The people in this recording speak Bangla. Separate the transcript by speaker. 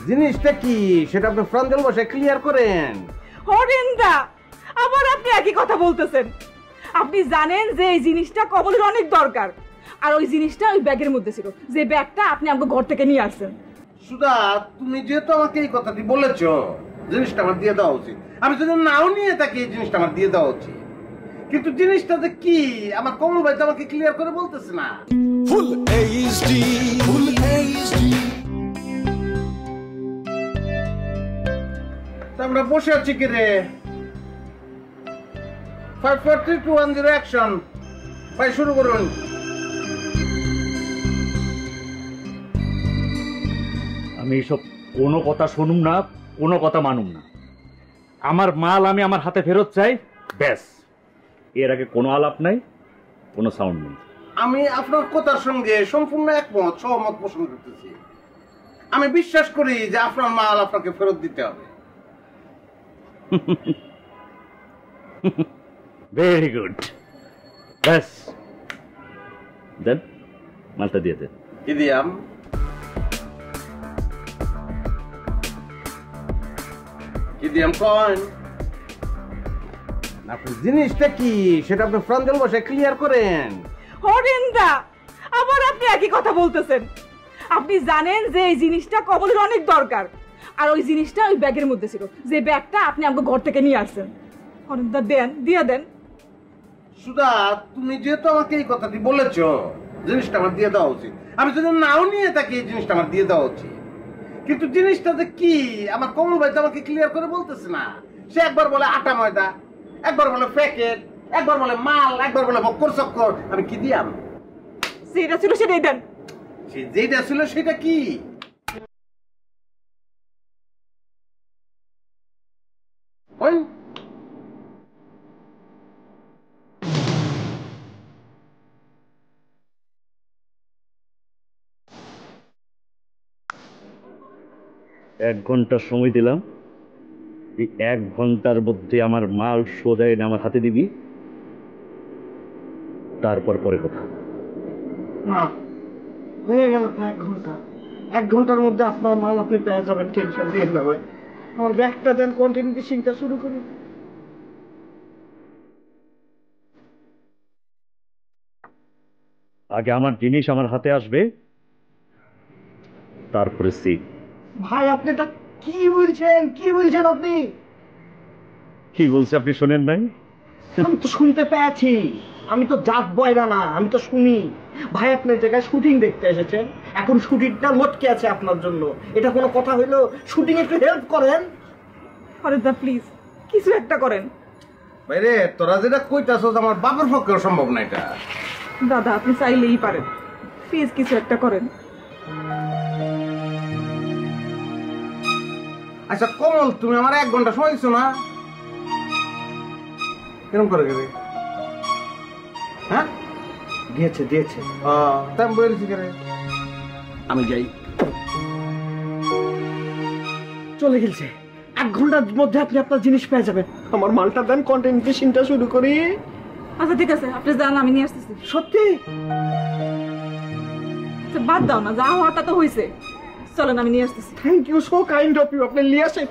Speaker 1: জিনিসটা কি সেটা আপনি ফ্রন্টাল ভাষায় ক্লিয়ার করেন।
Speaker 2: হরেন্দা, আবার আপনি একই কথা বলতেছেন। আপনি জানেন যে এই জিনিসটা কমলের অনেক দরকার, আর ওই জিনিসটা ওই ব্যাগের মধ্যে ছিল, যে ব্যাগটা আপনি আমাকে ঘর থেকে নিয়ে আসছেন।
Speaker 1: সুধা, তুমি যেহেতু আমাকে এই কথাটি বলেছো, জিনিসটা আমার দিয়ে দেওয়া উচিত। আমি যদি নাও নিয়ে থাকি এই জিনিসটা আমার দিয়ে দেওয়া উচিত, কিন্তু জিনিসটা যে কি আমার কমল ভাই তো আমাকে ক্লিয়ার করে বলতেছে না। Full HD, full HD. আমরা বসে আছি কি রে? 5 4 3 2 1 0 অ্যাকশন। ভাই শুরু করুন।
Speaker 3: আমি এসব কোনো কথা শুনুম না, কোনো কথা মানুম না। আমার মাল আমি আমার হাতে ফেরত চাই, ব্যাস। এর আগে কোনো আলাপ নাই, কোনো সাউন্ড নেই।
Speaker 1: আমি আপনার কথার সঙ্গে সম্পূর্ণ একমত, সহমত পোষণ করতেছি। আমি বিশ্বাস করি যে আপনার মাল আপনাকে ফেরত দিতে হবে।
Speaker 3: ভেরি গুড, ব্যাস দেন, মালটা দিয়ে দেন।
Speaker 1: কি দিয়াম? কি দিয়াম কয়েন? আপনি জিনিসটা কি সেটা আপনি ফ্রন্টাল ভাষায় ক্লিয়ার করেন।
Speaker 2: হরেন্দা, আবার আপনি একই কথা বলতেছেন। আপনি জানেন যে এই জিনিসটা কমলের অনেক দরকার, আর ওই জিনিসটা ওই ব্যাগের মধ্যে ছিল, যে ব্যাগটা আপনি আমাকে ঘর থেকে নিয়ে আসছেন। হরেন্দা দেন, দিয়ে দেন।
Speaker 1: সুধা, তুমি যেহেতু আমাকে এই কথাটি বলেছো, জিনিসটা আমার দিয়ে দেওয়া উচিত। আমি যদি নাও নিয়ে থাকি এই জিনিসটা আমার দিয়ে দেওয়া উচিত, কিন্তু জিনিসটা যে কি আমার কমল ভাই তো আমাকে ক্লিয়ার করে বলতেছে না। সে একবার বলে আটা ময়দা, একবার বলে প্যাকেট, একবার বলে মাল, একবার বলে বক্কর চক্কর। আমি কি দিয়াম?
Speaker 2: যেটা ছিল সেটাই দেন।
Speaker 1: যেটা ছিল সেটা কি?
Speaker 3: এক ঘন্টার সময় দিলাম, এই 1 ঘন্টার মধ্যে আমার মাল সোজা এনে আমার হাতে দিবি, তারপর পরে কথা।
Speaker 4: হয়ে গেল 1 ঘন্টা। 1 ঘন্টার মধ্যে আপনার মাল আপনি পেয়ে যাবেন, টেনশন দিয়ে না ভাই। আমার ব্যাগটা দেন, কন্টিনিউ ফিশিংটা শুরু করি।
Speaker 3: আগে আমার জিনিস আমার হাতে আসবে, তারপরে সি।
Speaker 4: ভাই আপনি এটা কি বলছেন? কি বলছেন আপনি?
Speaker 3: কি বলছে আপনি শোনেন নাই?
Speaker 4: আমি তো শুনতে পেয়েছি। আমি তো জাত বয়রা না, আমি তো শুনি। ভাই আপনার জায়গায় শুটিং দেখতে এসেছেন, এখন শুটিংটা লটকে আছে আপনার জন্য। এটা কোনো কথা হইলো? শুটিং একটু হেল্প করেন।
Speaker 2: হরেন্দা প্লিজ কিছু একটা করেন।
Speaker 1: বাইরে তোরা যেটা কইতাছস আমার বাবার পক্ষে সম্ভব না এটা।
Speaker 2: দাদা আপনি চাইলেই পারেন, প্লিজ কিছু একটা করেন।
Speaker 1: আচ্ছা কমল, তুমি আমার 1 ঘন্টা সময় দিছো না? কেরম করে গেলে? হ্যাঁ
Speaker 4: দিয়েছে দিয়েছে।
Speaker 1: তাই বলেছি কেন?
Speaker 4: আমি যাই। চলে গেছে। 1 ঘন্টার মধ্যে আপনি আপনার জিনিস পেয়ে যাবেন। আমার মালটা দেন, কন্টেন্ট ফিশিংটা শুরু করি।
Speaker 2: আচ্ছা ঠিক আছে, আপনি যান, আমি নিয়ে আসতেছি।
Speaker 4: সত্যি?
Speaker 2: বাদ দাও না, যা হওয়াটা তো হয়েছে। চলেন আমি নিয়ে আসতেছি।
Speaker 4: Thank you, so kind of you. আপনি নিয়ে আসেন।